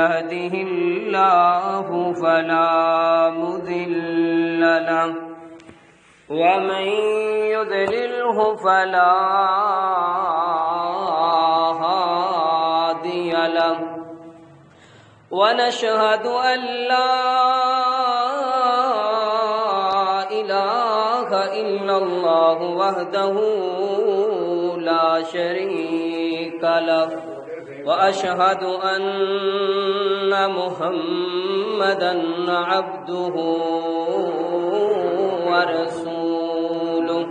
يهده الله فلا مضل له ومن يضلله فلا هادي له ونشهد أن لا إله إلا الله وحده لا شريك له وأشهد أن محمدًا عبده ورسوله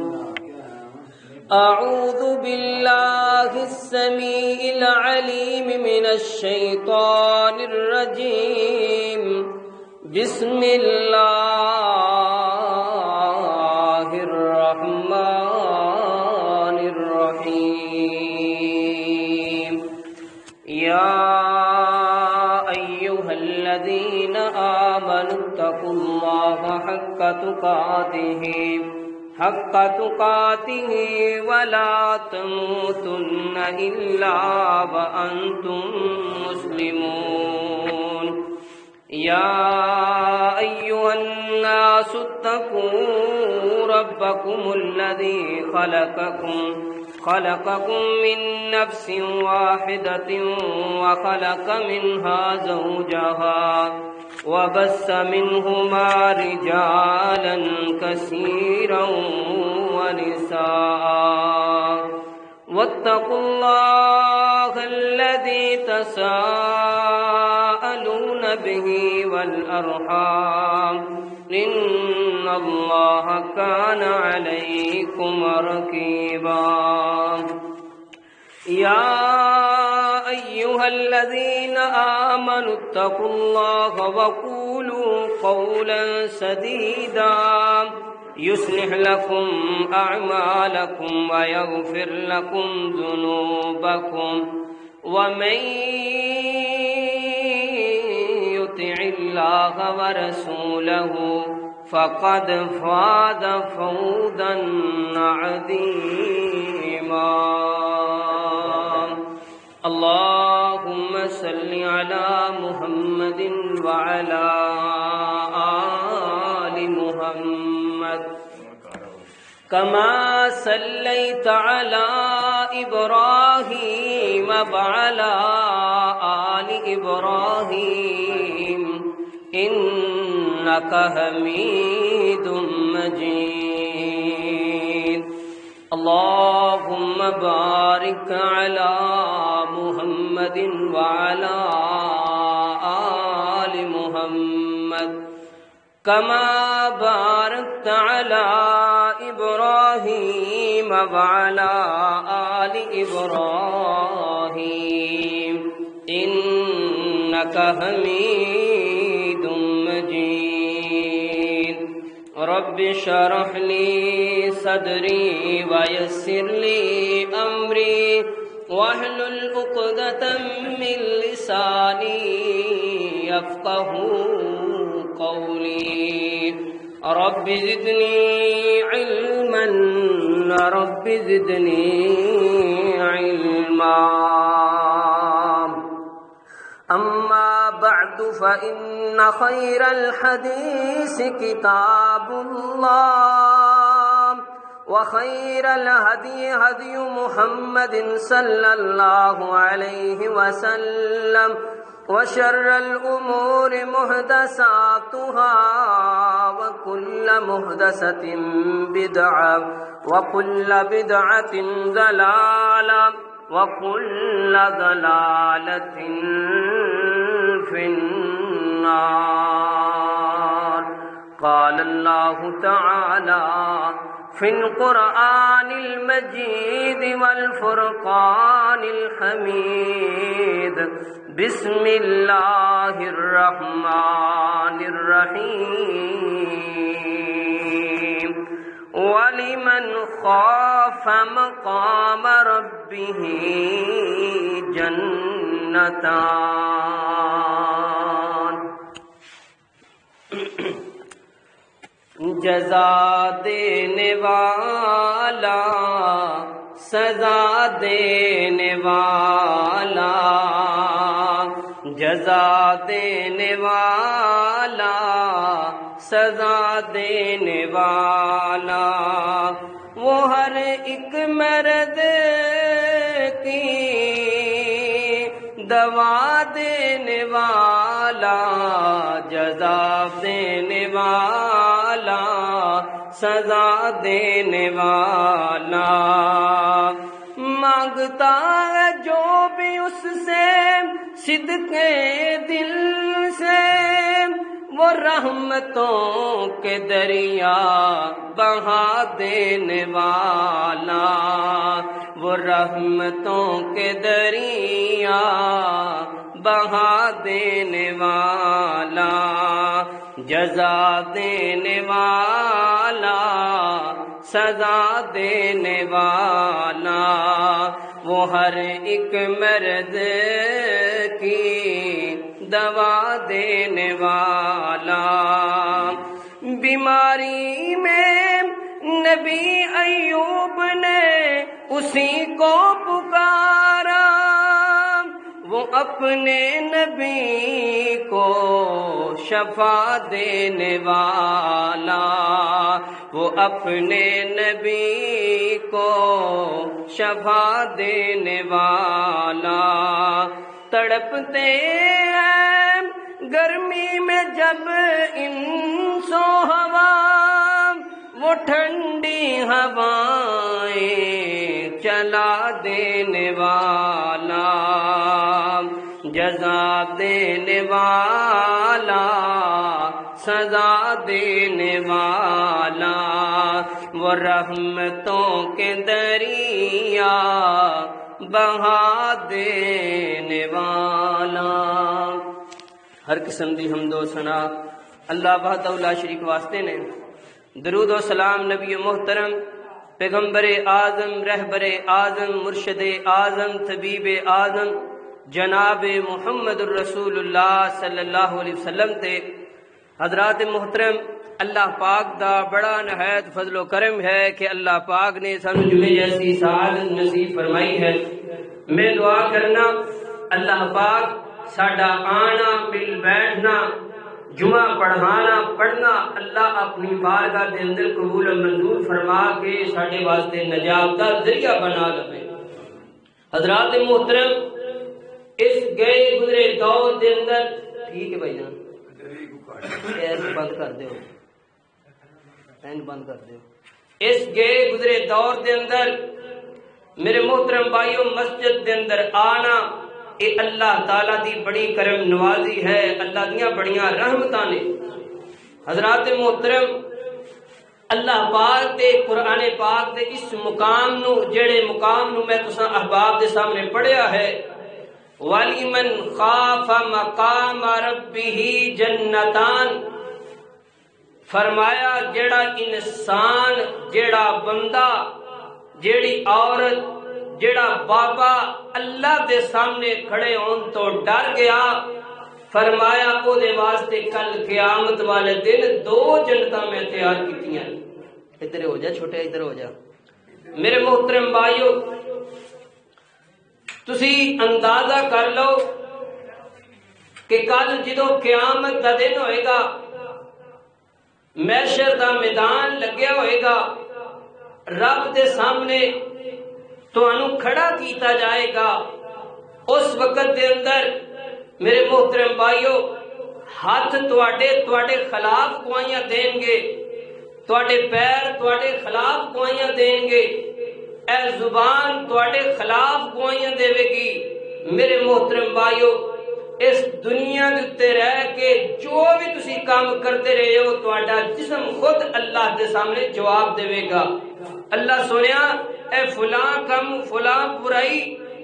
أعوذ بالله السميع العليم من الشيطان الرجيم بسم الله الرحمن الرحيم يا أيها الذين آمنوا اتقوا الله حق تقاته ولا تموتن إلا وأنتم مسلمون يا أيها الناس اتقوا ربكم الذي خلقكم من نفس واحدة وخلق منها زوجها وبث منهما رجالا كثيرا ونساء واتقوا الله الذي تساءلون به والأرحام إن الله كان عليكم رقيبا يا أيها الذين آمنوا اتقوا الله وقولوا قولا سديدا يصلح لكم أعمالكم ويغفر لكم ذنوبكم ومن يطع الله ورسوله فقد فاز فوزا عظيما اللهم صل على محمد وعلى آل محمد كما صليت على إبراهيم وعلى آل إبراهيم إنك حميد مجيد اللهم بارك على محمد وعلى آل محمد كما باركت على إبراهيم وعلى آل إبراهيم إنك حميد مجيد رب اشرح لي صدري ويسر لي أمري واحلل عقدة من لساني يفقهوا قولي رب زدني علما رب زدني علما أما بعد فإن خير الحديث كتاب الله وخير الهدي هدي محمد صلى الله عليه وسلم وشر الأمور محدثاتها وكل محدثة بدعة وكل بدعة ضلالة وكل ضلالة في النار قال الله تعالى في القرآن المجيد والفرقان الحميد بسم الله الرحمن الرحيم ولمن خاف مقام ربه جنتان جزا دینے والا سزا دینے والا جزا دینے والا سزا دینے والا وہ ہر ایک مرد کی دوا دینے والا جزا دینے والا سزا دینے والا مانگتا ہے جو بھی اس سے صدقے دل سے وہ رحمتوں کے دریا بہا دینے والا وہ رحمتوں کے دریا بہا دینے والا جزا دینے والا سزا دینے والا وہ ہر ایک مرد کی دوا دینے والا بیماری میں نبی ایوب نے اسی کو پکارا وہ اپنے نبی کو شفا دینے والا وہ اپنے نبی کو شفا دینے والا تڑپتے ہیں گرمی میں جب انس و ہوا وہ ٹھنڈی ہوائیں چلا دینے والا جزا دینے والا سزا دینے والا وہ رحمتوں کے دریا بہا دینے والا۔ ہر قسم دی حمد و ثنا اللہ وحدہ لا شریک واسطے نے۔ درود و سلام نبی محترم پیغمبر اعظم رہبر اعظم مرشد اعظم طبیب اعظم جناب محمد الرسول اللہ صلی اللہ علیہ وسلم تے۔ حضرات محترم، اللہ پاک دا بڑا نہایت فضل و کرم ہے کہ اللہ پاک نے سانو جمعے جیسی سعادت نصیب فرمائی ہے۔ میں دعا کرنا اللہ پاک ساڈا آنا مل بیٹھنا جمعہ پڑھانا پڑھنا اللہ اپنی بارگاہ دے اندر قبول و منظور فرما کے ساڈے واسطے نجات دا ذریعہ بنا لے۔ حضرات محترم، اس گئے گزرے دور دے اندر ٹھیک ہے بھائی جان بند کر دیو بند کر دیو۔ اس گئے گزرے دور دے اندر میرے محترم بھائیو مسجد دے اندر آنا اے اللہ تعالیٰ دی بڑی کرم نوازی ہے، اللہ دیاں بڑیاں رحمتاں نے۔ حضرات محترم، اللہ پاک دے قرآن پاک دے اس مقام نو جڑے مقام نو میں تساں احباب دے سامنے پڑھیا ہے وَلِمَنْ خَافَ مَقَامَ رَبِّهِ جَنَّتَانِ، فرمایا جڑا انسان جڑا بندہ جیڑی عورت جڑا بابا اللہ دے سامنے کھڑے ہون تو ڈر گیا، فرمایا او دے واسطے کل قیامت والے دن دو جنتاں میں تیار کیتیاں۔ ادھر ہو جا چھوٹے، ادھر ہو جا میرے محترم بھائیو، تسی اندازہ کر لو کہ کل جدو قیامت دا دن ہوئے گا، محشر دا میدان لگیا ہوئے گا، رب دے سامنے تانوں کھڑا کیتا جائے گا، اس وقت دے اندر میرے محترم بھائیو ہاتھ تواڈے خلاف گواہیاں دیں گے، تواڈے پیر تواڈے خلاف گواہیاں دیں گے، اے زبان تواڈے خلاف گواہیاں دے گی۔ میرے محترم بھائیو، اس دنیا دے تے رہ کے جو بھی تسی کام کرتے رہے ہو تواڈا جسم خود اللہ دے سامنے جواب دے گا۔ اللہ سنیا اے فلاں کم فلاں برائی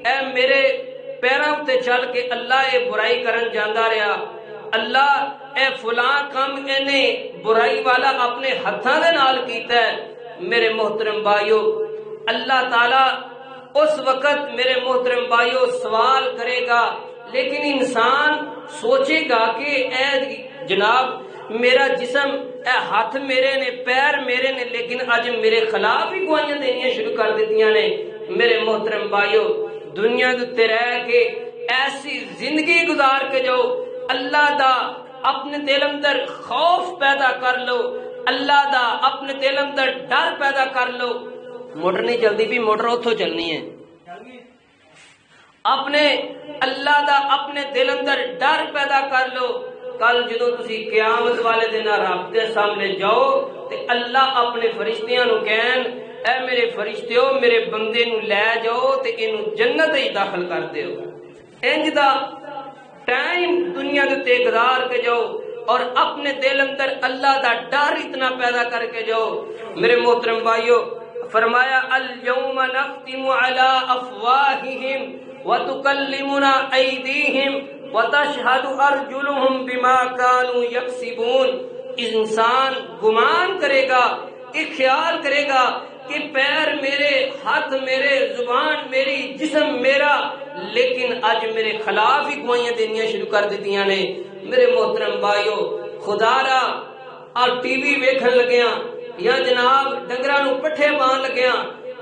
اے میرے پیراں تے چل کے اللہ اے برائی کرن جاندا رہا، اللہ اے فلاں کم اینے برائی والا اپنے ہتھاں دے نال کیتا ہے۔ میرے محترم بھائیو، اللہ تعالی اس وقت میرے محترم بھائیو سوال کرے گا، لیکن انسان سوچے گا کہ اے جناب میرا جسم اے ہاتھ میرے نے پیر میرے نے، لیکن اج میرے خلاف ہی گواہیاں دینیاں شروع کر دیتیاں نے۔ میرے محترم بھائیو، دنیا دے رہ کے ایسی زندگی گزار کے جو اللہ دا اپنے دل اندر خوف پیدا کر لو، اللہ دا اپنے دل اندر ڈر پیدا کر لو۔ موٹر نہیں چلتی بھی، موٹر اتوں چلنی ہے۔ اپنے اللہ دا اپنے دل اندر ڈر پیدا کر لو۔ کل جدو تسی قیامت والے دن رب دے سامنے جاؤ تے اللہ اپنے فرشتیاں نو کہن، اے میرے فرشتیو میرے بندے نو لے جاؤ تے اینو جنت ہی داخل کر دیو۔ انج دا ٹائم دنیا دے گزار کے جاؤ اور اپنے دل اندر اللہ دا ڈر اتنا پیدا کر کے جاؤ۔ میرے محترم بھائیو، فرمایا الیوم نختم علی افواہہم وتکلمنا ایدیہم وتشہد ارجلہم بما کانوا یکسبون۔ انسان گمان کرے گا، ایک خیال کرے گا کہ پیر میرے، ہاتھ میرے، زبان میری، جسم میرا، لیکن اج میرے خلاف ہی گوائیاں دینیاں شروع کر دیتیاں نے۔ میرے محترم بھائیو، خدا را اور ٹی وی ویکھن لگیاں یا جناب ڈنگراں نو پٹھے پان لگیاں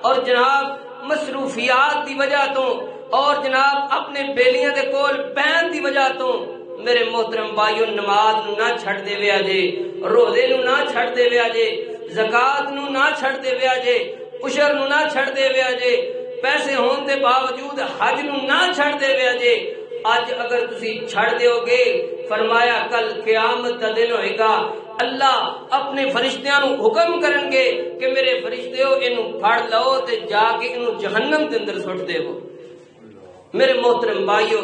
اور جناب مصروفیات دی وجہ تو اور جناب اپنے بیلیاں دے کول بہن دی وجہ تو میرے محترم بھائیو نماز نو نہ چھڑ دے ویا جے، روزے نو نہ چھڑ دے ویا جے، زکات نو نہ چھڑ دے ویا جے، عشر نو نہ چھڑ دے ویا جے، پیسے ہون دے باوجود حج نو نہ چھڑ دے ویا جے۔ اج اگر تسی چھڑ دیو گے، فرمایا کل قیامت دا دن ہوئے گا، اللہ اپنے فرشتیاں نو حکم کرن گے کہ میرے فرشتیو اینو پھڑ لو تے جا کے اینو جہنم دے اندر سٹ دیو۔ میرے محترم بھائیو،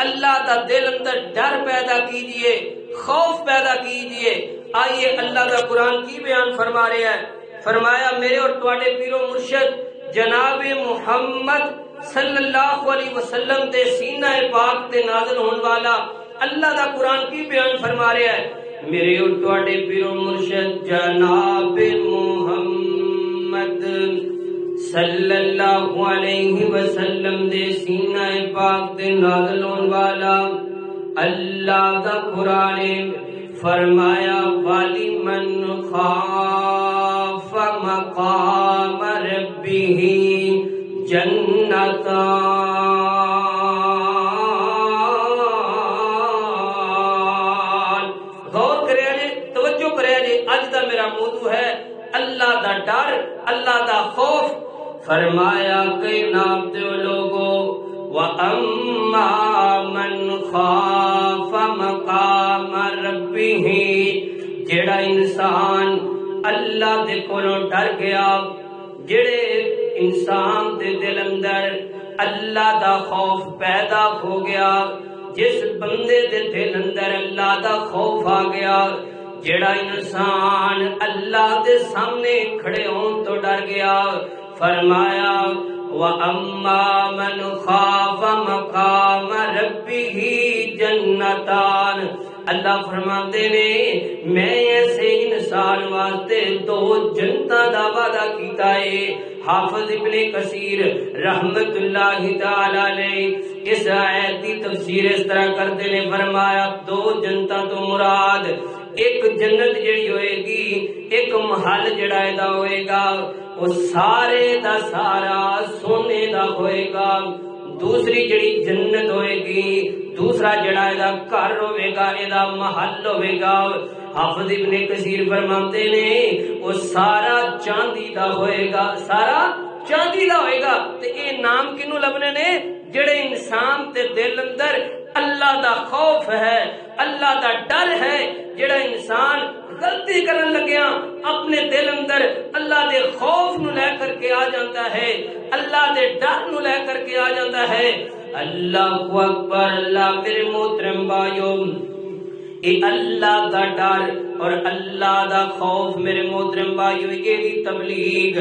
اللہ دا دل اندر ڈر پیدا کیجئے، خوف پیدا کیجئے۔ آئیے اللہ دا قرآن کی بیان فرما رہا ہے، فرمایا میرے اور تواڈے پیر و مرشد جناب محمد صلی اللہ علیہ وسلم تے سینہ پاک تے نازل ہون والا اللہ دا قرآن کی بیان فرما رہا ہے، میرے اور تواڈے پیر و مرشد جناب محمد صلی اللہ علیہ وسلم دے سینہ پاک تے نازل ہون والا اللہ دا قرآن فرمایا وَلِمَنْ خَافَ مَقَامَ رَبِّهِ جَنَّتَانِ۔ غور کرے جے، توجہ کرے جے، اج دا میرا موضوع ہے اللہ دا ڈر، اللہ دا خوف۔ فرمایا کہ نام دے لوگو وَأَمَّا مَنْ خَافَ مَقَامَ رَبِّهِ، جڑا انسان اللہ دے کولوں ڈر گیا، جڑے انسان دے دل اندر اللہ دا خوف پیدا ہو گیا، جس بندے دے دل اندر اللہ دا خوف آ گیا، جڑا انسان اللہ دے سامنے کھڑے ہون تو ڈر گیا، فرمایا وَأَمَّا مَنْ خَافَ مَقَامَ رَبِّهِ جَنَّتَانِ۔ اللہ فرماتے نے میں ایسے انسان واسطے دو جنتاں دا وعدہ کیتا ہے۔ حافظ ابن کثیر رحمت اللہ تعالی علیہ اس آیت کی تفسیر اس طرح کرتے نے، فرمایا دو جنتاں تو مراد ایک جنت جڑی ہوئے گی، ایک محل جڑا دا ہوئے گا وہ سارے دا سارا سونے دا ہوئے گا، دوسری جڑی جنت ہوئے گی، دوسرا جڑا دا گھر ہوئے گا، دا محل ہوئے گا۔ حافظ ابن کثیر فرماتے نے وہ سارا چاندی دا ہوئے گا، سارا چاندی دا ہوئے گا۔ تے اے نام کنوں لبنے نے؟ جڑے انسان تے دل اندر اللہ دا خوف ہے، اللہ دا ڈر ہے، جڑا انسان غلطی کرن لگیا اپنے دل اندر اللہ دے خوف نو لے کر کے آ جاتا ہے، اللہ دے ڈر نو لے کر کے آ جاتا ہے۔ اللہ اکبر، اللہ میرے محترم بھائیو، اے اللہ دا ڈر اور اللہ دا خوف میرے محترم بھائیو، یہ بھی تبلیغ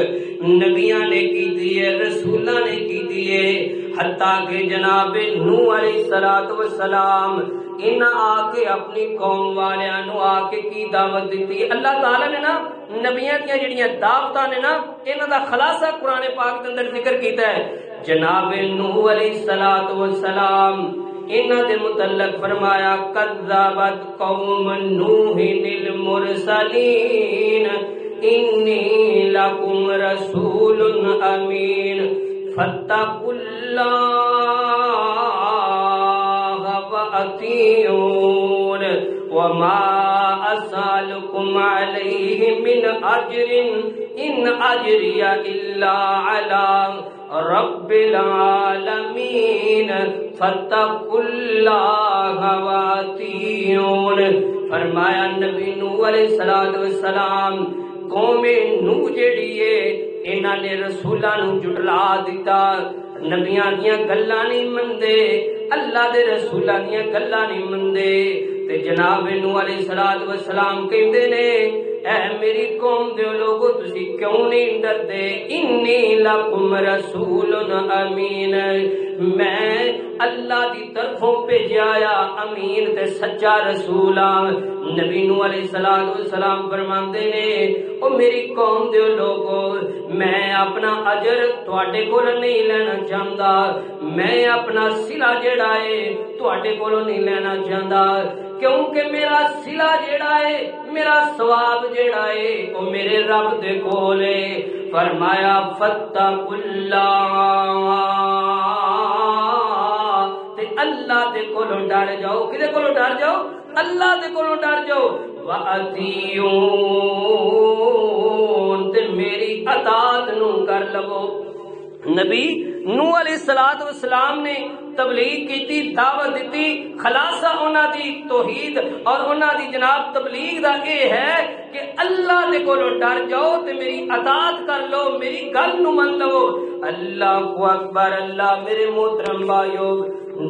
نبیاں نے کی دی ہے، رسولاں نے کی دی ہے، حتیٰ کہ جناب نوح علیہ السلام ان آ کے اپنی قوم والیاں نو آ کے کی دعوت دیتی۔ اللہ تعالیٰ نے نا نبیاں دیاں جڑیاں دعوتاں نے نا انہاں دا خلاصہ قرآن پاک دے اندر ذکر کیتا ہے۔ جناب نوح علیہ السلام انہاں دے متعلق فرمایا کذبت قوم نوح المرسلین انی لکم رسول امین فاتقوا اللہ وأطيعون وما أسألكم عليه من أجر إن أجري إلا على رب العالمین فاتقوا اللہ وأطیعون۔ فرمایا نبی نوح علیہ السلام قوم نوح جیڑی ہے انہاں نے رسولاں نوں جھٹلا دیتا، نبیاں دیاں گلاں نہیں مندے، اللہ دے رسولاں دیاں گلاں نہیں مندے، تے جناب نوح علیہ السلام کہندے نے اے میری قوم دے لوگو تسی کیوں نہیں ڈردے، انی لکم رسول امین، میں اللہ دی طرفوں بھیجا آیا امین تے سچا رسول ہاں۔ نبی نوح علیہ السلام فرماندے نے او میری قوم دے لوگو میں اپنا اجر تواڈے کول نہیں لینا چاہندا، میں اپنا صلہ جڑا ہے تواڈے کولوں نہیں لینا چاہندا، کیونکہ میرا صلہ جڑا ہے میرا ثواب جڑا ہے وہ میرے رب دے کول ہے۔ فرمایا فاتقوا اللہ، تے اللہ دے کولوں ڈر جاؤ، کدے کولوں ڈر جاؤ؟ اللہ دے کولوں ڈر جاؤ، وَأَطِیعُونَ تے میری اطاعت نو کر لو۔ نبی نوح علیہ السلام نے تبلیغ کیتی، دعوت دیتی، خلاصہ انہاں دی توحید اور انہاں دی جناب تبلیغ دا اے ہے کہ اللہ دے کولوں ڈر جاؤ تے میری اطاعت کر لو، میری گل نو من لو۔ اللہ اکبر، اللہ میرے محترم بھائیو۔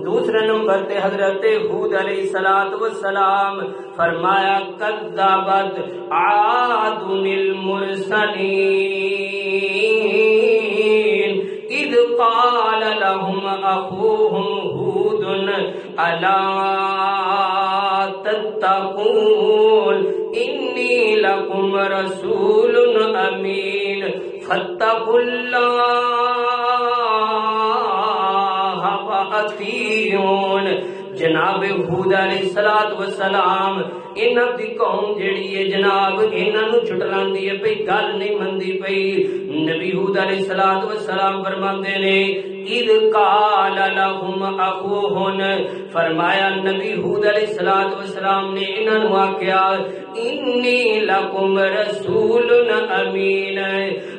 دوسرے نمبر تے حضرت ہود علیہ السلام فرمایا کذبت عاد المرسلین اذ قال لهم اخوهم ہود الا تتقون انی لکم رسول امین فاتقوا اللہ وأطیعون۔ جناب ہود علیہ السلام انہاں دی قوم جیڑی ہے جناب انہاں نوں چھٹلاندی ہے پئی، گل نہیں مندی پئی۔ نبی ہود علیہ السلام فرماندے نے اذ قال لهم اخوہن، فرمایا نبی ہود علیہ السلام نے انہاں نوں آکھیا انی لکم رسول امین،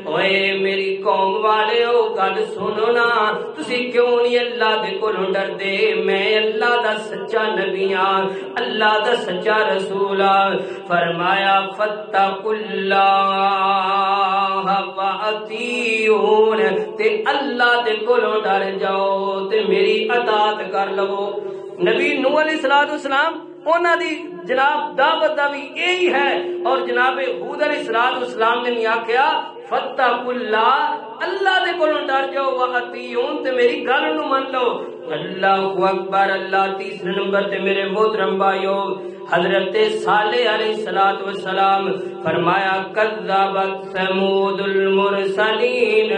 اوے میری قوم والےو گل سنو نا، تسی کیوں نہیں اللہ دے کولوں ڈردے؟ میں اللہ دا سچا نبی ہاں، اللہ دا سچا رسول ہاں۔ فرمایا فاتقوا اللہ وأطیعون، تے اللہ دے کولوں ڈر جاؤ تے میری اطاعت کر لو۔ نبی نوح علیہ السلام انہاں دی جناب دعوت دا بھی یہی ہے، اور جناب ہود علیہ السلام نے نہیں آکھیا فاتقوا اللہ، اللہ دے کولوں ڈر جاؤ، وأطیعون تے میری گل نو من لو۔ اللہ اکبر، اللہ تیسرے نمبر تے میرے محترم بھائیو حضرت صالح علیہ السلام فرمایا کذبت ثمود المرسلین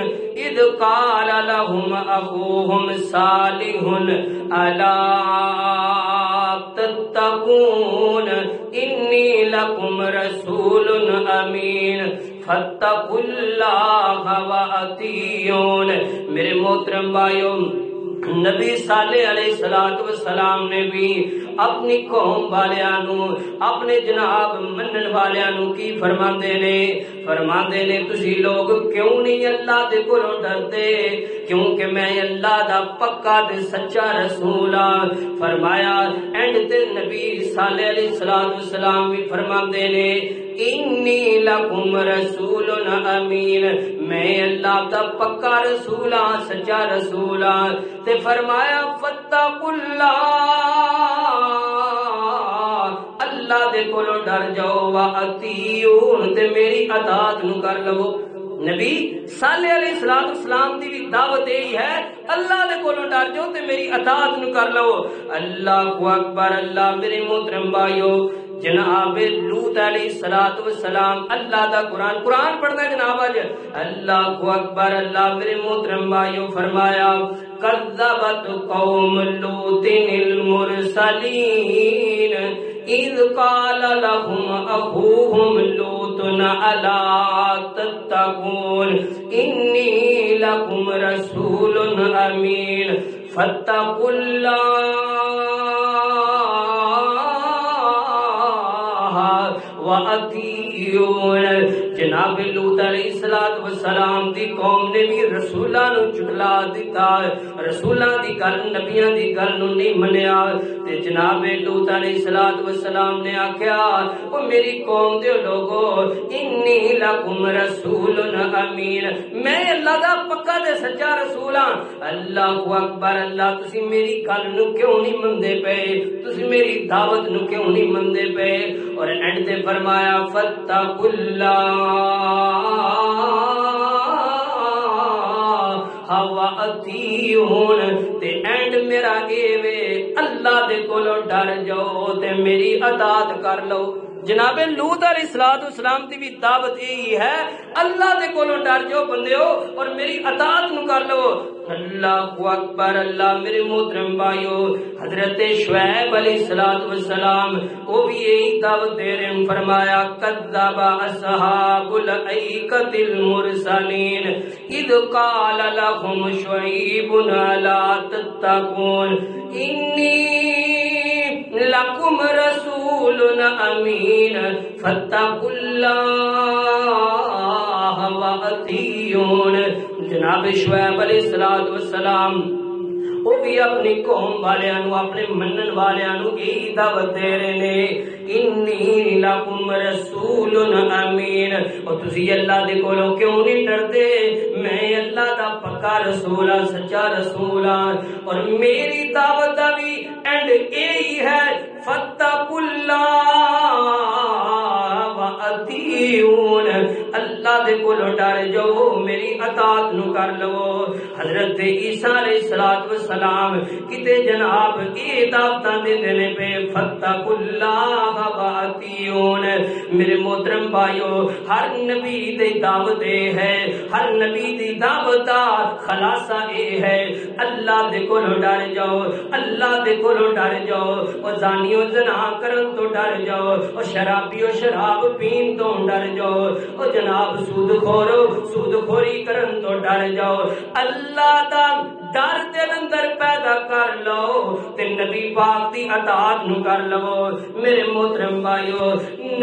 اذ قال لهم اخوهم صالح الا تتقون انی لکم رسول امین فاتقوا اللہ وأطیعون۔ میرے محترم بھائیو نبی صالح علیہ السلام نے بھی اپنی قوم والیاں اپنے جناب منن والیاں کی فرماندے نے تسی لوگ کیوں نہیں اللہ دے کولوں ڈردے؟ کیونکہ میں اللہ دا پکا تے سچا رسول ہاں۔ فرمایا اینڈ تے نبی صالح علیہ السلام بھی فرماندے نے انی لکم رسول امین، میں اللہ دا پکا رسول ہاں، سچا رسول ہاں۔ تے فرمایا فاتقوا اللہ، اللہ دے کولوں ڈر جاؤ، وأطیعون تے میری اطاعت نو کر لو۔ نبی صالح علیہ السلام دی بھی دعوت یہی ہے اللہ دے کولوں ڈر جاؤ تے میری اطاعت نو کر لو۔ اللہ اکبر، اللہ میرے محترم بھائیو جناب لوط علیہ السلام اللہ دا قرآن پڑھتا ہے جناب اج۔ اللہ اکبر، اللہ میرے محترم بھائیو فرمایا کذبت قوم لوط المرسلین اذ قال لهم اخوهم لوط الا تتقون انی لکم رسول امین فاتقوا اللہ وَأَطِيعُونَ۔ جناب لوط علیہ السلام دی قوم نے بھی رسولاں نو جھٹلا دیتا، رسولاں دی گل نبیاں دی گل نو نہیں منیا، تے جناب لوط علیہ السلام نے آکھیا او میری قوم دے لوگو انی لکم رسول امین، میں اللہ دا پکا تے سچا رسول ہاں۔ اللہ اکبر، اللہ تسی میری گل نو کیوں نہیں مندے پے، تسی میری دعوت نو کیوں نہیں مندے پے؟ اور اینڈ تے فرمایا فاتقوا اللہ وَأَطِیعُونَ، تے اینڈ میرا اے وے اللہ دے کولوں ڈر جاؤ تے میری اطاعت کر لو۔ جناب لوط علیہ السلام دی بھی دعوت یہی ہے، اللہ دے کولوں ڈر جاؤ بندیو اور میری اطاعت نو کر لو۔ اللہ اکبر، اللہ میرے محترم بھائیو، حضرت شعیب علیہ السلام وہ بھی یہی دعوت دے رہے ہیں، فرمایا کذب اصحاب الایکۃ المرسلین اذ قال لهم شعیب الا تتقون انی لکم رسول امین فاتقوا اللہ وَأَطِیعُونَ۔ جناب شعیب علیہ السلام وہ بھی اپنی قوم والیاں نو، اپنے منن والیاں نو یہی دعوت دے رہے نے، انی لکم رسول امین، اور تسی اللہ دے کولوں کیوں نہیں ڈردے؟ میں اللہ دا پکا رسول ہاں، سچا رسول ہاں، اور میری دعوت دا بھی اینڈ یہی ہے فاتقوا اللہ وَأَطِیعُونَ، اللہ دے کولوں ڈر جاؤ، میری اطاعت نو کر لو۔ حضرت عیسیٰ علیہ السلام کتے جناب یہ دعوتاں دے دینے پہ فاتقوا اللہ وَأَطِیعُونَ۔ میرے محترم بھائیو، ہر نبی دی دعوت ہے، ہر نبی دی دعوت دا خلاصہ اے ہے اللہ دے کولوں ڈر جاؤ، اللہ دے کولوں ڈر جاؤ، اور زانیوں زنا کرن تو ڈر جاؤ، اور شرابیوں شراب پین تو ڈر جاؤ، اور جناب سود خورو سود خوری کرن تو ڈر جاؤ۔ اللہ دا ڈر دل اندر پیدا کر لو تے نبی پاک دی اطاعت نو کر لو۔ میرے محترم بھائیو،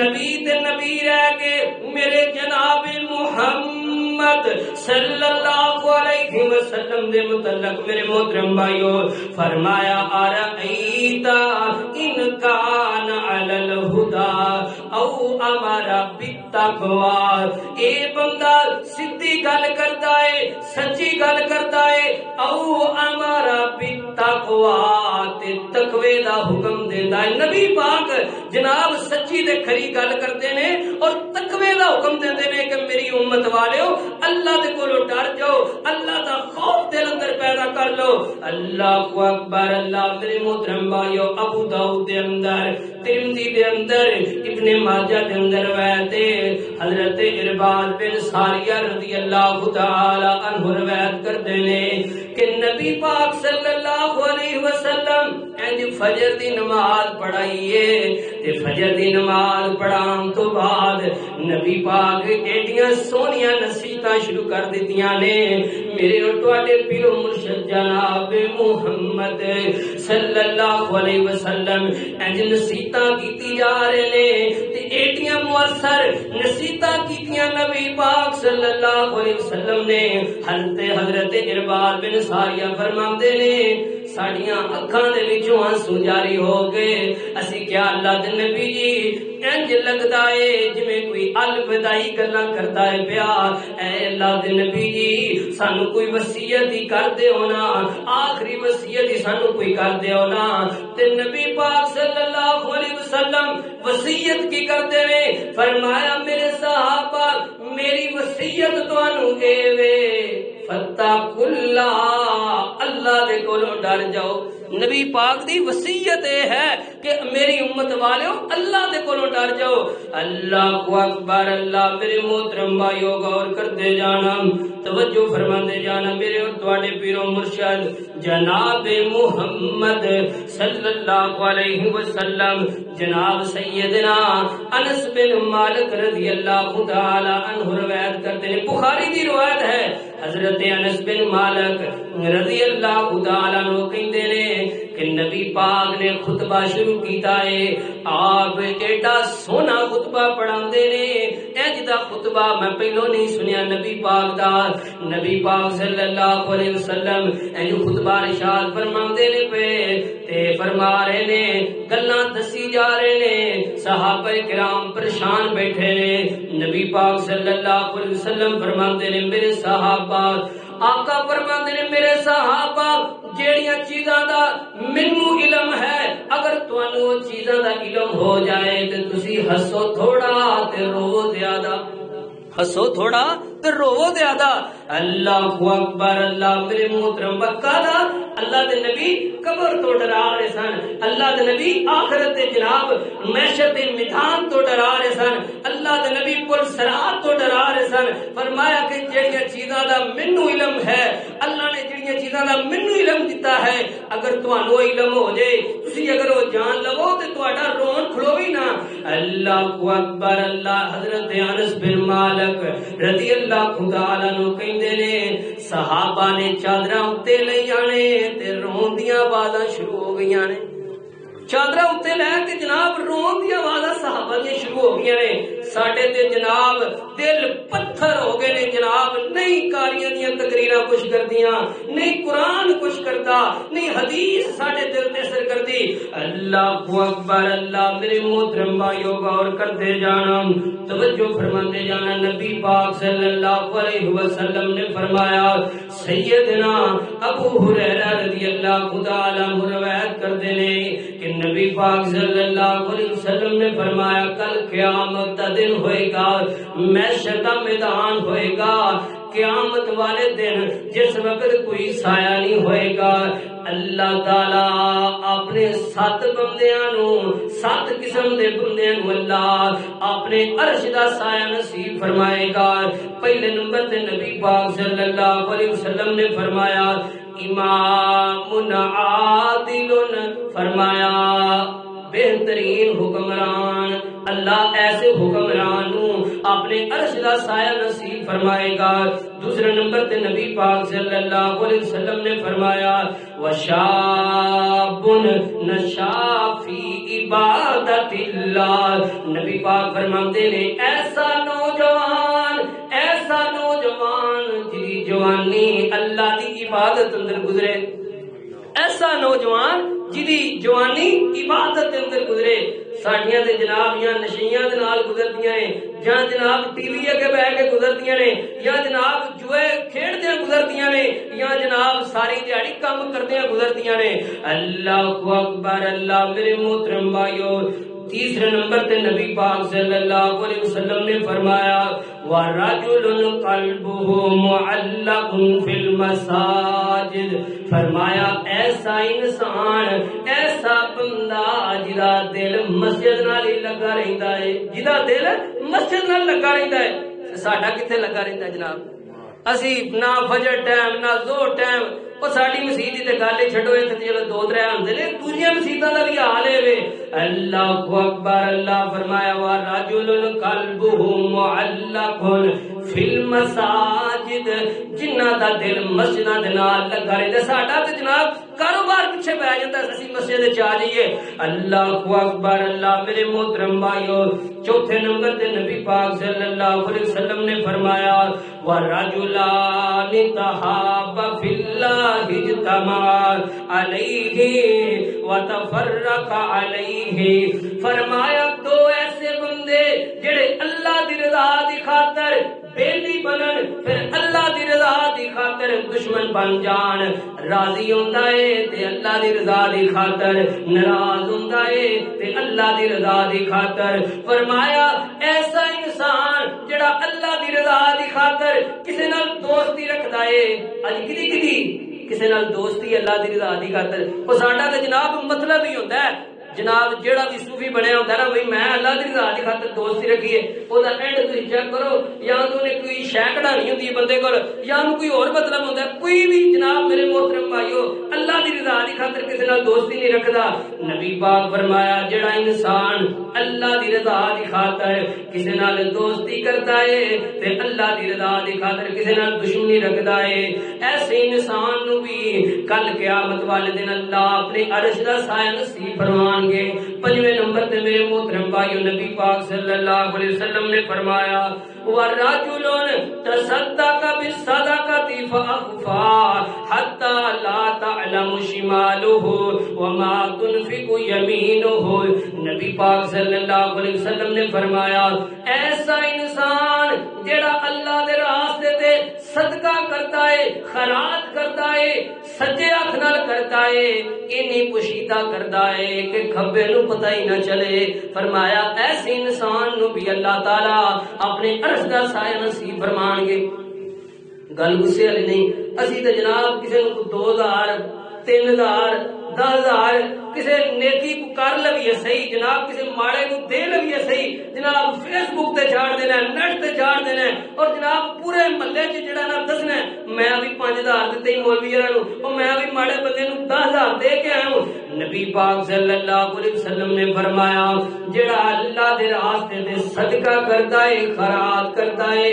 نبی تے نبی رہ کے میرے جناب محمد صلی اللہ علیہ وسلم دے متعلق میرے محترم بھائیو فرمایا ارأیت ان کان علی الہدی او امر بالتقوی، اے بندہ سیدھی گل کردا ہے، سچی گل کردا ہے، او امر بالتقوی تے تقوی دا حکم دیندا ہے۔ نبی پاک جناب سچی تے کھری گل کردے نے اور تقوی دا حکم دیندے نے کہ میری امت والیو اللہ دے کولوں ڈر جاؤ، اللہ دا خوف دل اندر پیدا کر لو۔ اللہ اکبر، اللہ میرے محترم بھائیو، ابو داؤد دے اندر، ترمذی دے اندر، ابن ماجہ دے اندر روایت حضرت ارباد بن ساریہ رضی اللہ تعالی عنہ روایت کرتے ہیں کہ نبی پاک صلی اللہ علیہ وسلم فجر دی نماز پڑھائیے تے فجر دی نماز پڑھان تو بعد نبی پاک ایڈیاں سونیاں نصیحتاں شروع کر دتیاں نے میرے اور تواڈے پیر و مرشد جناب محمد صلی اللہ علیہ وسلم انج نصیحتاں کیتی جا رہے نے تے ایڈیاں مؤثر نصیحتاں کیتیاں نبی پاک صلی اللہ علیہ وسلم نے۔ حضرت ارباد بن ساریہ فرماندے نے ساڑیاں اکھاں دے وچوں آنسو جاری ہو گئے، اسی کیا اللہ دے نبی جی انج لگدا ہے جویں کوئی الوداعی گلاں کردا ہے پیا، اے اللہ دے نبی جی سانو کوئی وصیت ہی کر دیو نا، آخری وصیت ہی سانو کوئی کر دیو نا۔ تے نبی پاک صلی اللہ علیہ وسلم وصیت کی کرتے نے، فرمایا میرے صحابہ میری وصیت تانوں اے وے فاتقوا اللہ، اللہ دے کولوں ڈر جاؤ۔ نبی پاک دی وصیت ہے کہ میری امت والےو اللہ دے کولوں ڈر جاؤ۔ اللہ اکبر، اللہ میرے محترم بھائیو غور کرتے جانا، توجہ فرماندے جانا میرے اور تواڈے پیرو مرشد جناب محمد صلی اللہ علیہ وسلم جناب سیدنا انس بن مالک رضی اللہ تعالی عنہ روایت کرتے ہیں، بخاری دی روایت ہے، حضرت انس بن مالک رضی اللہ تعالی عنہ کہندے نے کہ نبی پاک نے خطبہ شروع کیتا ہے. آپ ایڈا سونا خطبہ پڑھاندے نے، انج دا خطبہ میں پہلو نہیں سنیا نبی پاک دا. نبی پاک صلی اللہ علیہ وسلم انج خطبہ ارشاد فرماندے نے پے تے فرما رہے نے، گلاں دسی جا رہے نے. صحابہ کرام پریشان بیٹھے نے. نبی پاک صلی اللہ علیہ وسلم فرماندے نے میرے صحابہ، آقا فرماندے نے میرے صحابہ، جیڑیاں چیزاں دا مینوں علم ہے، اگر تانوں وہ چیزاں دا علم ہو جائے تے تسی ہسو تھوڑا تے رو زیادہ، ہسو تھوڑا تے رو زیادہ. اللہ اکبر. اللہ میرے محترم بقادا اللہ دے نبی قبر تو ڈرا رہے سن. اللہ دے نبی آخرت دے جناب معیشت دے میدان تو ڈرا رہے سن. اللہ دے نبی پل صراط تو ڈرا رہے سن. فرمایا کہ جڑیاں چیزاں دا مینوں علم ہے، اللہ نے جڑیاں چیزاں دا مینوں علم دیتا ہے، اگر تانوں علم ہو جائے، تسی اگر وہ جان لو تے تہاڈا رون کھلوی نہ. اللہ اکبر. اللہ حضرت انس بن مالک رضی اللہ تعالی عنہ کہندے نے صحابہ نے چادراں اُتے لئی آنے تے رون دیاں آوازاں شروع ہو گئیاں نے. چادراں اُتے لے کے جناب رون دی آوازاں صحابہ دی شروع ہو گئیاں نے. ساڈے تے جناب دل پتھر ہو گئے نے جناب. نہیں قاریاں دیاں تقریراں کچھ کردیاں، نہیں قرآن کچھ کردا، نہیں حدیث ساڈے دل تے اثر کردی. اللہ اکبر. اللہ میرے محترم بھائیو غور کرتے جانا، توجہ فرماتے جانا. نبی پاک صلی اللہ علیہ وسلم نے فرمایا، سیدنا ابو ہریرہ رضی اللہ تعالی عنہ روایت کرتے ہیں کہ نبی پاک صلی اللہ علیہ وسلم نے فرمایا کل قیامت کا دن ہوئے گا، محشر کا میدان ہوئے گا. قیامت والے دن جس وقت کوئی سایہ نہیں ہوئے گا، اللہ تعالی اپنے 7 بندیاں نو، 7 قسم دے بندیاں نو اللہ اپنے عرش دا سایہ نصیب فرمائے گا. پہلے نمبر تے نبی پاک صلی اللہ علیہ وسلم نے فرمایا امام عادل، فرمایا بہترین حکمران. اللہ ایسے حکمران نو اپنے عرش دا سایہ نصیب فرمائے گا. دوسرے نمبر تے نبی پاک صلی اللہ علیہ وسلم نے فرمایا وشاب نشا فی عبادت اللہ. نبی پاک فرماتے نے ایسا نوجوان جی جوانی اللہ دی عبادت اندر گزرے، ایسا نوجوان جی جوانی عبادت اندر گزرے. ساڈیاں تے جناب یا نشیاں دے نال گزردیاں نے، یا جناب ٹی وی اگے بیٹھ کے گزردیاں نے، یا جناب جوئے کھیڈدیاں گزردیاں نے، یا جناب ساری دیہڑی کام کردیاں گزردیاں نے. اللہ اکبر. اللہ میرے محترم بھائیو تیسرے نمبر تے نبی پاک صلی اللہ علیہ وسلم نے فرمایا وَرَجُلٌ قَلْبُهُ مُعَلَّقٌ فِي الْمَسَاجِدِ. فرمایا ایسا انسان، ایسا بندہ جدا دل مسجد نال ہی لگا رہندا ہے، جدا دل مسجد نال لگا رہندا ہے. ساڈا کتے لگا رہندا ہے جناب؟ اسی نہ فجر ٹائم نہ زور ٹائم، وہ ساری مسیت تے گل ہی چھڈو، اتنے چلو 2-3 آندے نے، دوسریاں مسیتاں دا بھی حال ہے. اللہ اکبر. اللہ فرمایا وَرَجُلٌ قَلْبُهُ مُعَلَّقٌ فِي الْمَسَاجِدِ. جنہ دا دل مسجداں دے نال لگا رہندا. ساڈا تے جناب کاروبار پیچھے پہ جاتا ہے، اسی مسجد وچ آ جائیے. اللہ اکبر. اللہ میرے محترم بھائیو چوتھے نمبر تے نبی پاک صلی اللہ علیہ وسلم نے فرمایا وَرَجُلَانِ تَحَابَّا فِي اللَّهِ اجْتَمَعَا عَلَيْهِ وَتَفَرَّقَا عَلَيْهِ. فرمایا 2 ایسے بندے جڑے اللہ دی رضا دی خاطر بیلی بنن، پھر اللہ دی رضا دی خاطر دشمن بن جان. راضی ہوندا ہے تے اللہ دی رضا دی خاطر ناراض ہوندا ہے تے اللہ دی رضا دی خاطر. فرمایا ایسا انسان جڑا اللہ دی رضا دی خاطر کسے نال دوستی رکھدا ہے. اج کدی کسے نال دوستی اللہ دی رضا دی خاطر، او ساڈا تے جناب مطلب ہی ہوندا ہے جناب جیڑا بھی صوفی بنیا ہوتا ہے نا بھائی میں اللہ دی رضا دی خاطر دوستی رکھی ہے او دا اینڈ تسی چیک کرو یا تو نے کوئی شے کڈانی ہوندی ہے بندے کول یا انہوں کوئی اور مطلب ہوندا ہے کوئی بھی جناب میرے محترم بھائیو اللہ دی رضا دی خاطر کسی نال دوستی نہیں رکھدا نبی پاک فرمایا جیڑا انسان اللہ دی رضا دی خاطر کسی نال دوستی کرتا ہے تے اللہ دی رضا دی خاطر کسی نال دشمنی رکھدا ہے ایسے انسان نو بھی کل قیامت والے دن اللہ اپنے عرش دا سایہ نصیب فرمان گے پنجویں نمبر تے میرے محترم بھائیو نبی پاک صلی اللہ علیہ وسلم نے فرمایا وَرَجُلٌ تَصَدَّقَ بِالصَّدَقَةِ فَأَخْفَاهَا حَتَّى لَا تَعْلَمُ شِمَالُهُ وَمَا تُنْفِقُ يَمِينُهُ نبی پاک صلی اللہ علیہ وسلم نے فرمایا ایسا انسان جیڑا اللہ دے راستے تے صدقہ کرتا ہے خیرات کرتا ہے سجے ہاتھ نال کرتا ہے اینی پوشیدہ کرتا ہے کہ کھبے نو پتہ ہی نہ چلے فرمایا ایسے انسان نو بھی اللہ تعالی اپنے عرش دا سایہ نصیب فرمان گے گل غصے والی نہیں اسی تے جناب کسی نو 2000 3000 10,000 کسی نیکی کو کر لویے صحیح جناب کسی ماڑے کو دے لویے صحیح جناب فیس بک تے چھاڑ دینا نیٹ تے چھاڑ دینا اور جناب پورے محلے چ جڑا نا دسنا میں بھی 5,000 دتے ہی مولوی جڑا او میں بھی ماڑے بندے نو 10,000 دے کے آیا ہوں نبی پاک صلی اللہ علیہ وسلم نے فرمایا جڑا اللہ دے راستے تے صدقہ کرتا ہے خیرات کرتا ہے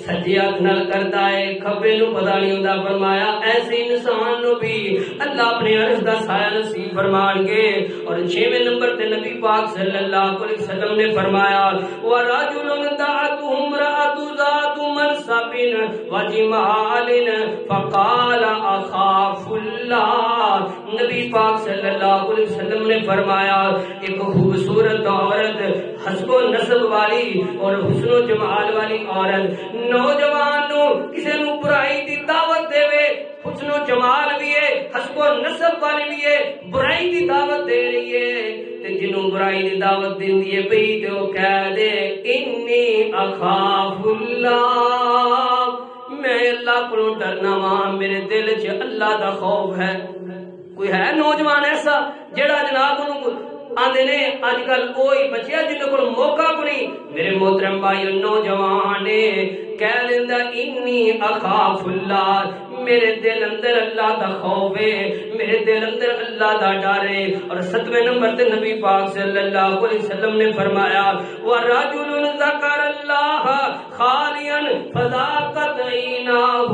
سجے ہاتھ نال کرتا ہے کھبے نو پتہ نہیں ہوندا فرمایا ایسے انسان نو بھی اللہ اپنے عرش دا سایہ نصیب فرمان گے اور 6ویں نمبر تے نبی پاک صلی اللہ علیہ وسلم نے فرمایا وَرَجُلٌ دَعَتْهُ امْرَأَةٌ ذَاتُ مَنْصَبٍ وَجِمَالٍ فَقَالَ أَخَافُ اللَّهَ نبی پاک صلی اللہ علیہ وسلم نے فرمایا ایک خوبصورت عورت حسب و نسب والی اور حسن و جمال والی عورت نوجوان نو کسی نو برائی دی دعوت دے وے حسن و جمال بھی ہے حسب و نسب والی بھی ہے برائی دی دعوت دے رہی ہے تے جنوں برائی دی دعوت دیندی ہے بھئی تے او کہہ دے انی اخاف اللہ میں اللہ کو ڈرنا وا میرے دل چ اللہ دا خوف ہے کوئی ہے نوجوان ایسا جڑا جناب انہوں آندے نے آج کل کوئی بچیا جن کو موقع کو نہیں میرے محترم بھائی نوجوان کہہ دیندا انی اخاف اللہ میرے دل اندر اللہ دا خوف ہے میرے دل اندر اللہ دا ڈر ہے اور 7ویں نمبر تے نبی پاک صلی اللہ علیہ وسلم نے فرمایا وَرَجُلٌ ذَكَرَ اللَّهَ خَالِيًا فَذَاقَتْ عَيْنَاهُ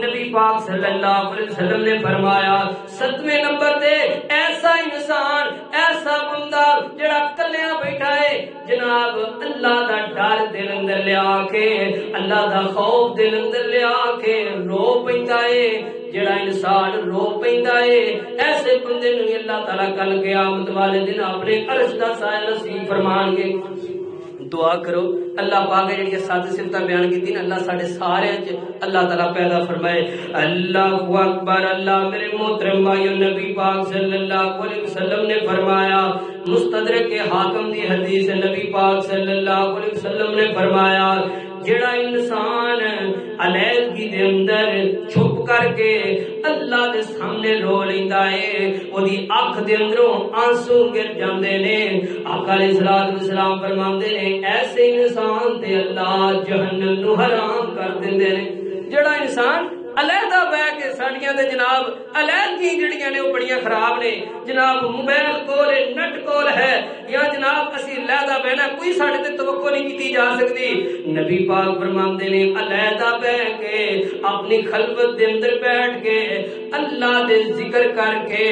نبی پاک صلی اللہ علیہ وسلم نے فرمایا 7ویں نمبر تے ایسا انسان ایسا بندہ جڑا کلیاں بیٹھا ہے جناب اللہ دا ڈر دل اندر لیا کے اللہ دا خوف دل اندر لیا کے رو پیندا ہے جڑا انسان رو پیندا ہے ایسے بندے نو اللہ تعالی کل قیامت والے دن اپنے عرش دا سایہ نصیب فرمان گے دعا کرو اللہ پاک نے جڑی سات صفتاں بیان کیتی نا اللہ ساڈے سارے وچ اللہ تعالی پیدا فرمائے اللہ اکبر اللہ میرے محترم بھائیو نبی پاک صلی اللہ علیہ وسلم نے فرمایا مستدرک حاکم دی حدیث نبی پاک صلی اللہ علیہ وسلم نے فرمایا جڑا انسان علیحدگی دے اندر چھپ کر کے اللہ دے سامنے رو لیندا ہے او دی اکھ دے اندروں آنسو گر جاندے نے آقا علیہ الصلوۃ والسلام فرماندے نے ایسے انسان تے اللہ جہنم نو حرام کر دیندے نے جڑا انسان علیحدہ بہ کے ساڈیاں تے جناب علیحدگی جڑیاں نے وہ بڑیاں خراب نے جناب موبائل کول نٹ کول ہے یا جناب اسی علیحدہ بہنا کوئی ساڈے تے توقع نہیں کیتی جا سکتی نبی پاک فرماندے نے علیحدہ بہ کے اپنی خلوت دے اندر بیٹھ کے اللہ دے ذکر کر کے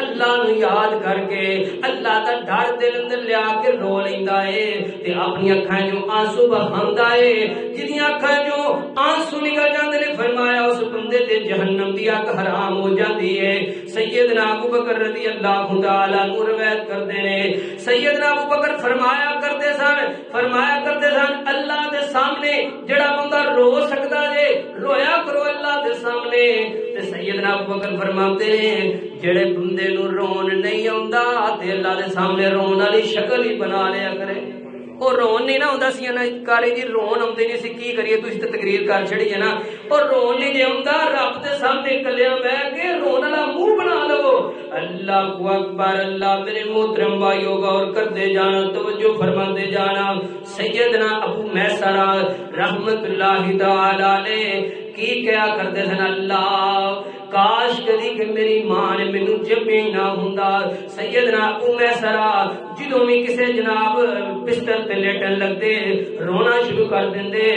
اللہ نو یاد کر کے اللہ دا ڈر دل اندر لیا کے رو لیندا ہے تے اپنی اکھاں جو آنسو بہاندا ہے جدیاں اکھاں جو آنسو نکل جاندے نے فرمایا اس بندے تے جہنم دی اگ حرام ہو جاندی ہے سیدنا ابو بکر رضی اللہ تعالی عنہ روایت کردے نے سیدنا ابو بکر فرمایا کرتے سن اللہ دے سامنے جڑا بندہ رو سکدا جے رویا کرو اللہ دے سامنے تے سیدنا ابو بکر فرماتے نے جڑے بندے نو رون نہیں آوندا تے اللہ دے سامنے رون والی شکل ہی بنا لیا کرے وہ رون نہیں نہ ہوتا سی نا کالے جی رون آتے نہیں سی کی کریے تھی تو تقریر کر چڑی ہے نا اور رون نہیں جی آتا رب کے سامنے کلیا بہ کے رون والا منہ بنا لو اللہ اکبر اللہ میرے محترم بھائیو غور کرتے جانا توجہ فرماتے جانا سیدنا ابو میسرہ رحمت اللہ تعالی علیہ کی کیا کرتے تھے اللہ کاش کدی کہ میری ماں نے مینوں جمے نہ ہوندا سیدنا ابو میسرہ جدوں بھی کسے جناب بستر تے لیٹن لگدے رونا شروع کر دیندے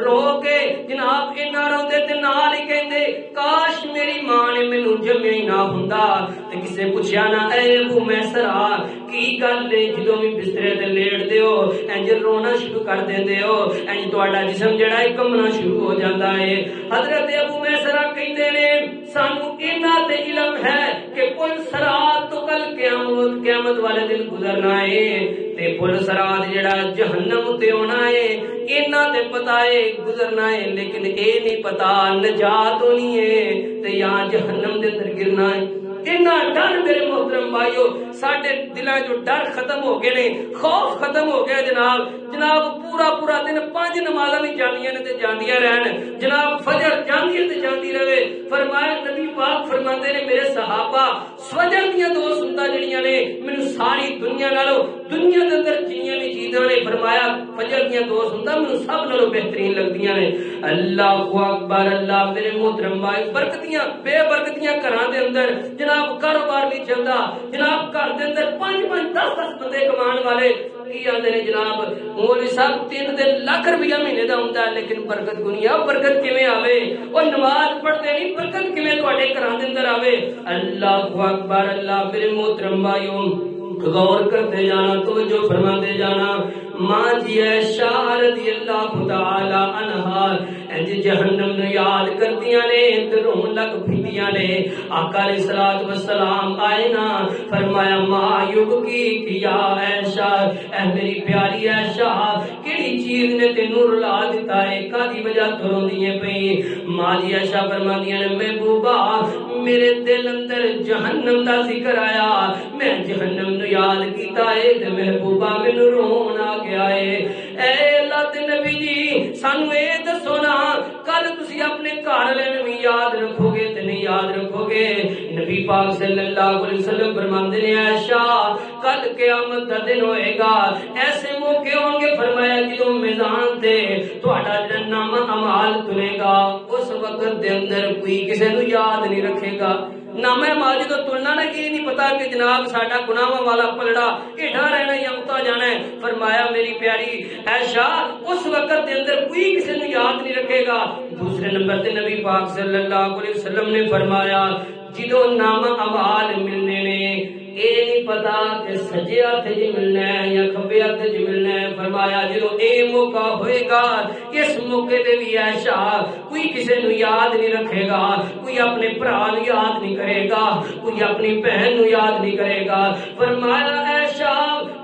رو کے جناب اینا روندے تے نال ہی کہندے کاش میری ماں نے مینوں جمے نہ ہوندا تے کسے پوچھیا نہ اے ابو میسرہ کی گل ہے جدوں بھی بسترے تے لیٹ دے ہو انج رونا شروع کر دیندے ہو انج تہاڈا جسم جڑا ہے کمنا شروع ہو جاندا ہے حضرت ابو میسرہ کہندے نے سانو اینا تے علم ہے کہ پل صراط تو کل قیامت والے دن گزرنا ہے تے پل صراط جڑا جہنم تے ہونا ہے اینا تے پتہ ہے گزرنا ہے لیکن اے نہیں پتہ نجات ہونی ہے تے یا جہنم دے اندر گرنا ہے اینا ڈر میرے محترم بھائیو ساڈے دلاں جو ڈر ختم ہو گئے نے خوف ختم ہو گیا جناب پورا دن 5 نمازاں بھی جاندیاں نے تے جاندیاں رہن جناب فجر جاندی ہے تے جاندی رہے فرمایا نبی پاک فرماندے نے میرے صحابہ فجر دیاں 2 سنتاں جڑیاں نے مینوں ساری دنیا نالوں دنیا دے اندر جنیاں بھی چیزاں نے فرمایا فجر دیاں 2 سنتاں مینوں سب نالوں بہترین لگدیاں نے اللہ اکبر اللہ میرے محترم بھائی برکتیاں بے برکتیاں گھراں دے اندر جناب کاروبار نہیں چلتا جناب گھر دے اندر 5 10 بندے کمان والے کی آندے نے جناب مولوی صاحب 3 لاکھ روپیہ مہینے دا ہوندا ہے لیکن برکت کوئی نہیں برکت کیویں آوے او نماز پڑھتے نہیں برکت کیویں تواڈے گھراں دے اندر آوے اللہ اکبر اللہ میرے محترم بھائیو غور کرتے جانا توجہ فرماتے جانا ماں جی عائشہ رضی اللہ تعالی عنہا انج جہنم نو یاد کردیاں نے تے رون لگ پھندیاں نے آقا علیہ الصلوۃ والسلام آئے نا فرمایا ماں یوگ کی کیا عائشہ اے میری پیاری عائشہ کیڑی چیز نے تینوں رلا دتا ہے کادی وجہ تو روندی ہے پئی ماں جی عائشہ فرماندیاں نے محبوبہ میرے دل اندر جہنم دا ذکر آیا میں جہنم نو یاد کیتا ہے تے محبوبہ مینوں رون آ گیا ہے اے اللہ دے نبی جی سانو اے دسو نا کل تسی اپنے گھر والے نوں یاد رکھو گے تے نہیں یاد رکھو گے نبی پاک صلی اللہ علیہ وسلم فرماندے نے عائشہ کل قیامت دا دن ہوئے گا ایسے موقع ہوں گے فرمایا جدوں میدان تے تہاڈا جڑا نام اعمال تلے گا اس وقت دے اندر کوئی کسے نوں یاد نہیں رکھے گا نام اعمال جدوں تلنا نا یہ نہیں پتا کہ جناب ساڈا گناہاں والا پلڑا ایڈا رہنا یا اتا جانا ہے فرمایا میری پیاری عائشہ اس وقت دے اندر کوئی کسی نوں یاد نہیں رکھے گا دوسرے نمبر تے نبی پاک صلی اللہ علیہ وسلم نے فرمایا جدوں نام اعمال ملنے نے اے نہیں پتا کہ سجے ہاتھ جی ملنا ہے یا کھبے ہاتھ جی ملنا ہے فرمایا جدوں اے موقع ہوئے گا اس موقع تے بھی عائشہ کوئی کسی نوں یاد نہیں رکھے گا کوئی اپنے بھرا نوں یاد نہیں کرے گا کوئی اپنی بہن نوں یاد نہیں کرے گا فرمایا عائشہ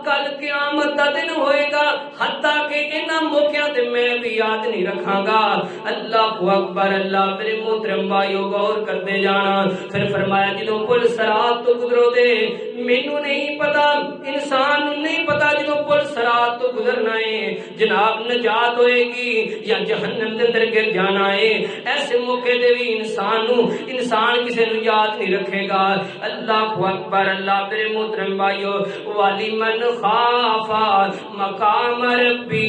کل قیامت دا دن ہوئے گا حتیٰ کہ انہاں موقعاں تے میں بھی یاد نہیں رکھاں گا اللہ اکبر اللہ میرے محترم بھائیو غور کرتے جانا پھر فرمایا جدوں پل صراط تو گزرو دے مینوں نہیں پتا انسان نوں نہیں پتا جدوں پل صراط تو گزرنا ہے جناب نجات ہوئے گی یا جہنم دے اندر گر جانا ہے ایسے موقع تے بھی انسان کسے نوں یاد نہیں رکھے گا اللہ اکبر اللہ میرے محترم بھائیو والی من خاف مقام ربہ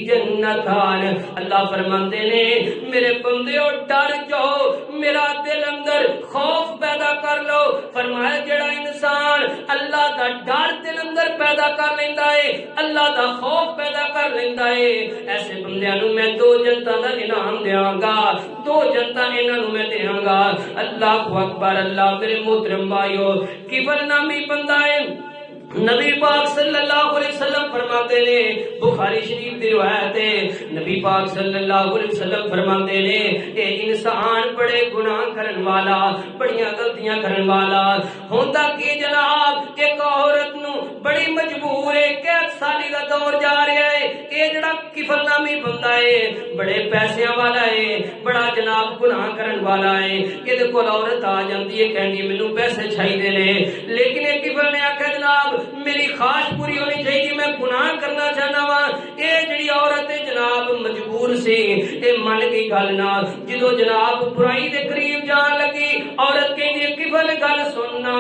جنتان اللہ فرماندے نے میرے بندیو ڈر جاؤ میرا دل اندر خوف پیدا کر لو فرمایا جڑا انسان اللہ دا ڈر دل اندر پیدا کر لیندا ہے اللہ دا خوف پیدا کر لیندا ہے ایسے بندیاں نوں میں 2 جنتاں دا انعام دیاں گا 2 جنتاں انہاں نوں میں دیاں گا اللہ اکبر اللہ میرے محترم بھائیو کیفل نامی بندہ ہے نبی پاک صلی اللہ علیہ وسلم فرماتے نے بخاری شریف دی روایت ہے نبی پاک صلی اللہ علیہ وسلم فرماتے نے اے انسان بڑے گناہ کرن والا بڑیاں غلطیاں کرن والا ہوندا کہ جناب ایک عورت نو بڑی مجبور ہے قید سالی دا دور جا رہا ہے اے جڑا کفل نامی بندہ ہے بڑے پیسیاں والا ہے بڑا جناب گناہ کرن والا ہے کہ دے کول عورت آ جاندی ہے کہندی مینوں پیسے چاہیے نے لیکن ایک کفل نے آکھیا جناب میری خواہش پوری ہونی چاہیے میں گناہ کرنا چاہنا وا مجبور سی اے من کی گل نال جدو جناب برائی دے قریب جان لگی عورت کہندی کفل گل سننا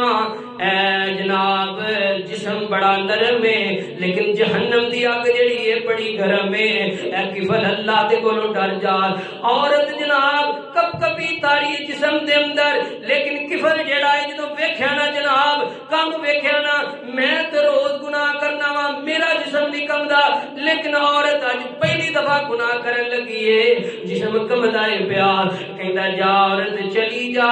اے جناب جسم بڑا نرم ہے لیکن جہنم دی اگ جڑی ہے بڑی گرم ہے اے کفل اللہ دے کولوں ڈر جا عورت جناب کب کبھی تاری جسم دے اندر لیکن کفل جڑا ہے جدوں ویکھیا نا جناب کم ویکھیا نا میں تے روز گناہ کرنا وا میرا جسم نہیں کمدا لیکن عورت اج پہلی دفعہ گناہ کرن لگی ہے جسم کمدا ہے پیا کہندا جا عورت چلی جا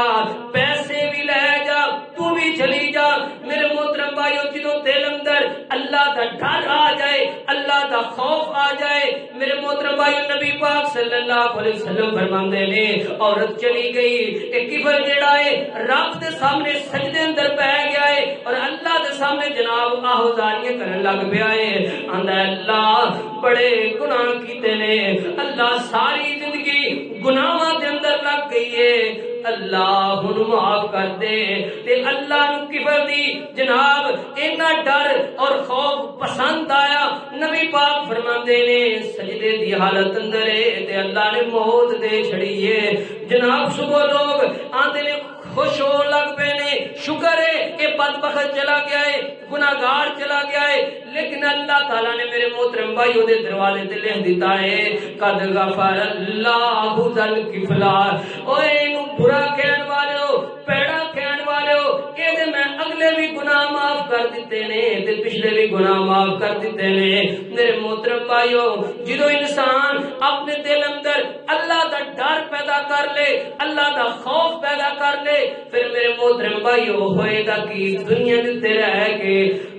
پیسے بھی لے جا تو بھی چلی جا میرے محترم بھائیو جدوں دل اندر اللہ دا ڈر آ جائے اللہ دا خوف آ جائے میرے محترم بھائیو نبی پاک صلی اللہ علیہ وسلم فرماندے نے عورت چلی گئی ایک کفر جڑا ہے رب دے سامنے سجدے اندر پہ گیا ہے اور اللہ دے سامنے جناب آہوزاریاں کرن لگ پیا ہے آندا اللہ بڑے گناہ کیتے نے اللہ ساری زندگی گناہاں دے اندر لگ گئی ہے اللہ ہن معاف کر دے تے اللہ نو کفر دی جناب اینا ڈر اور خوف پسند آیا نبی پاک فرماندے نے سجدے دی حالت اندر ہے تے اللہ نے موت دے چھڑی ہے جناب صبح لوگ آندے نے خوش ہو لگ پے نے شکر ہے کہ بدبخت چلا گیا ہے گناہگار چلا گیا ہے لیکن اللہ تعالیٰ نے میرے محترم بھائی دے دروازے تے لکھ دیتا ہے قد غفر اللہ ذل کفلا اوے اینو برا کہن والے ہو پیڑا کہن والے ہو اے دے میں اگلے بھی گناہ معاف کر دیتے نے تے پچھلے بھی گناہ معاف کر دیتے نے میرے محترم بھائیو جدو انسان اپنے دل اندر اللہ دا ڈر پیدا کر لے اللہ دا خوف پیدا کر لے پھر میرے محترم بھائیو ہوئے گا کہ دنیا دے رہ کے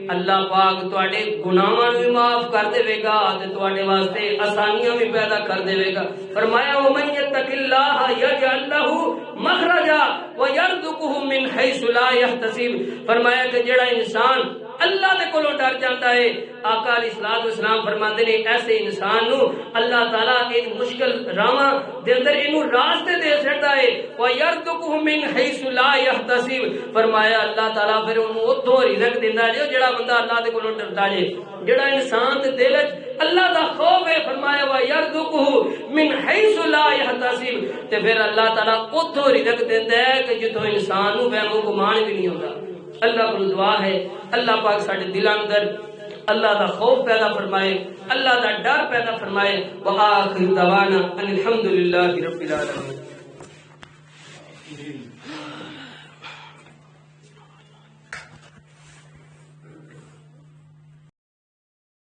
اللہ پاک تواڈے گناہاں بھی معاف کر دے گا تے تواڈے واسطے آسانیاں بھی پیدا کر دے گا فرمایا ومن یتق اللہ یجعل لہ مخرجا ویرزقہ من حیث لا یحتسب فرمایا کہ جڑا انسان اللہ دے کولوں ڈر جاندا ہے آقا علیہ الصلوۃ والسلام فرماندے نے ایسے انسان نو اللہ تعالیٰ ایک مشکل راواں دے اندر اینو راستے دے چھڑدا ہے ویرزقہ من حیث لا یحتسب فرمایا اللہ تعالیٰ پھر اونوں اوتھوں رزق دیندا ہے جڑا بندہ اللہ دے کولوں ڈردا ہے جڑا انسان دے دل وچ اللہ دا خوف ہے فرمایا ویرزقہ من حیث لا یحتسب تے پھر اللہ تعالیٰ اوتھوں رزق دیندا ہے کہ جتھوں انسان نو وہم و گمان بھی نہیں ہوندا اللہ کو دعا ہے اللہ پاک ساڈے دل اندر اللہ دا خوف پیدا فرمائے اللہ دا ڈر پیدا فرمائے وآخر دعوانا ان الحمدللہ رب العالمین